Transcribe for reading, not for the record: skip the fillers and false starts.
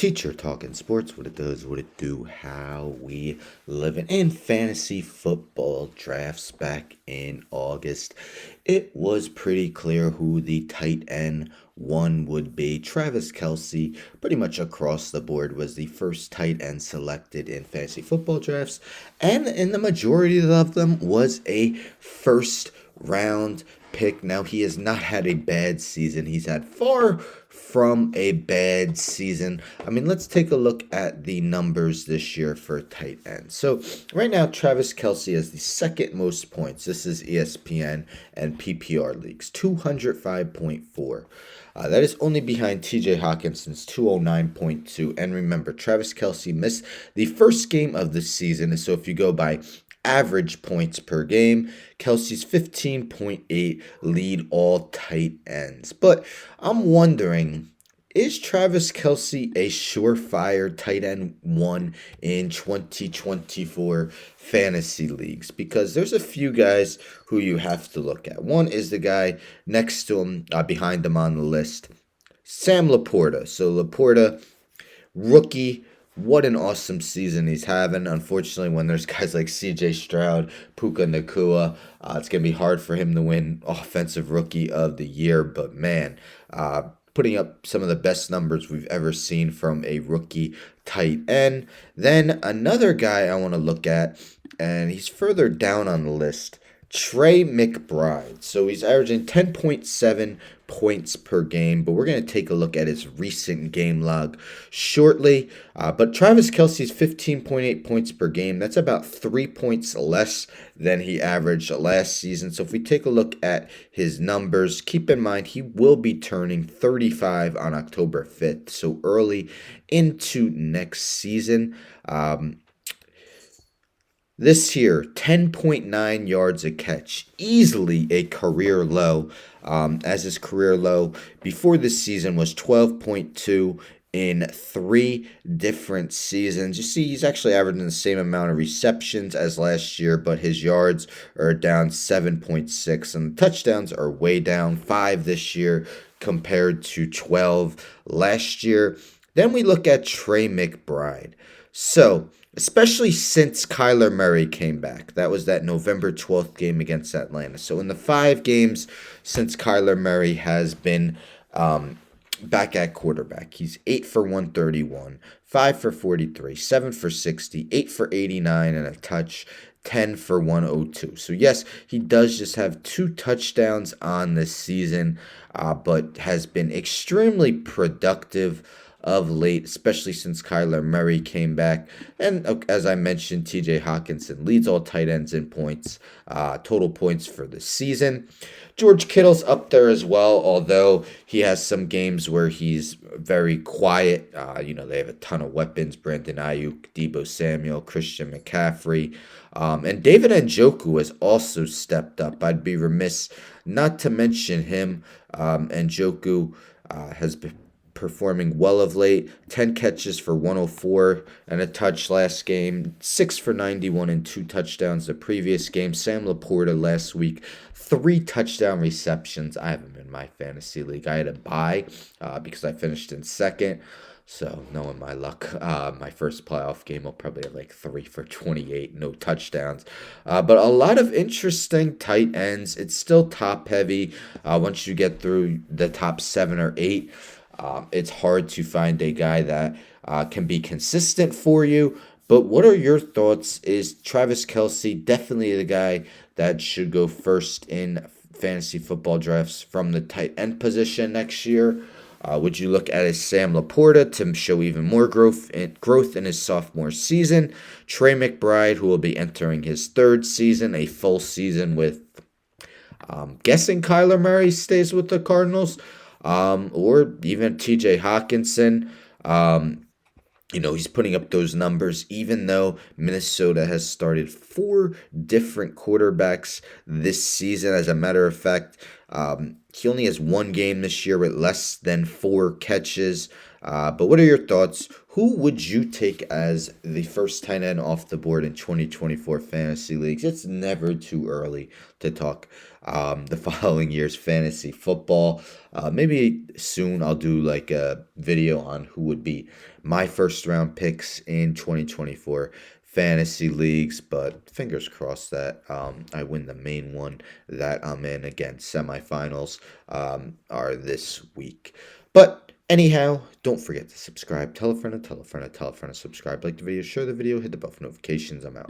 Teacher talking sports, what it does, what it do, how we living in fantasy football drafts back in August. It was pretty clear who the tight end one would be. Travis Kelce, pretty much across the board, was the first tight end selected in fantasy football drafts, and in the majority of them was a first round pick. Now, he has not had a bad season. He's had far from a bad season. I mean, let's take a look at the numbers this year for tight end. So, right now, Travis Kelce has the second most points. This is ESPN and PPR leagues, 205.4. That is only behind TJ Hawkinson's 209.2. And remember, Travis Kelce missed the first game of the season. So if you go by average points per game, Kelce's 15.8 lead all tight ends. But I'm wondering, is Travis Kelce a surefire tight end one in 2024 fantasy leagues? Because there's a few guys who you have to look at. One is the guy next to him, behind him on the list, Sam Laporta. So Laporta, rookie. What an awesome season he's having. Unfortunately, when there's guys like CJ Stroud, Puka Nacua, it's going to be hard for him to win Offensive Rookie of the Year. But man, putting up some of the best numbers we've ever seen from a rookie tight end. Then another guy I want to look at, and he's further down on the list, Trey McBride. So he's averaging 10.7 points per game, but we're going to take a look at his recent game log shortly. But Travis Kelce's 15.8 points per game, that's about 3 points less than he averaged last season. So if we take a look at his numbers, keep in mind he will be turning 35 on October 5th, so early into next season. This year, 10.9 yards a catch, easily a career low, as his career low before this season was 12.2 in 3 different seasons. You see, he's actually averaging the same amount of receptions as last year, but his yards are down 7.6, and the touchdowns are way down, 5 this year compared to 12 last year. Then we look at Trey McBride. So, especially since Kyler Murray came back. That was that November 12th game against Atlanta. So in the 5 games since Kyler Murray has been back at quarterback, he's 8 for 131, 5 for 43, 7 for 60, 8 for 89, and a touch, 10 for 102. So yes, he does just have 2 touchdowns on this season, but has been extremely productive of late, especially since Kyler Murray came back. And as I mentioned, TJ Hawkinson leads all tight ends in points, total points for the season. George Kittle's up there as well, although he has some games where he's very quiet. They have a ton of weapons: Brandon Ayuk, Deebo Samuel, Christian McCaffrey. And David Njoku has also stepped up. I'd be remiss not to mention him. Njoku has been performing well of late. 10 catches for 104 and a touch last game. 6 for 91 and 2 touchdowns the previous game. Sam Laporta last week, 3 touchdown receptions. I have him in my fantasy league. I had a bye because I finished in second. So, knowing my luck, my first playoff game will probably have like 3 for 28, no touchdowns. But a lot of interesting tight ends. It's still top heavy. Once you get through the top 7 or 8, it's hard to find a guy that can be consistent for you. But what are your thoughts? Is Travis Kelce definitely the guy that should go first in fantasy football drafts from the tight end position next year? Would you look at a Sam Laporta to show even more growth in his sophomore season? Trey McBride, who will be entering his 3rd season, a full season with, guessing Kyler Murray stays with the Cardinals. Or even TJ Hawkinson. He's putting up those numbers even though Minnesota has started 4 different quarterbacks this season. As a matter of fact, he only has 1 game this year with less than 4 catches. But what are your thoughts? Who would you take as the first tight end off the board in 2024 fantasy leagues? It's never too early to talk the following year's fantasy football. Maybe soon I'll do like a video on who would be my first round picks in 2024 fantasy leagues, but fingers crossed that I win the main one that I'm in. Again, semifinals are this week. But anyhow, don't forget to subscribe. Tell a friend to tell a friend to tell a friend to subscribe. Like the video, share the video, hit the bell for notifications. I'm out.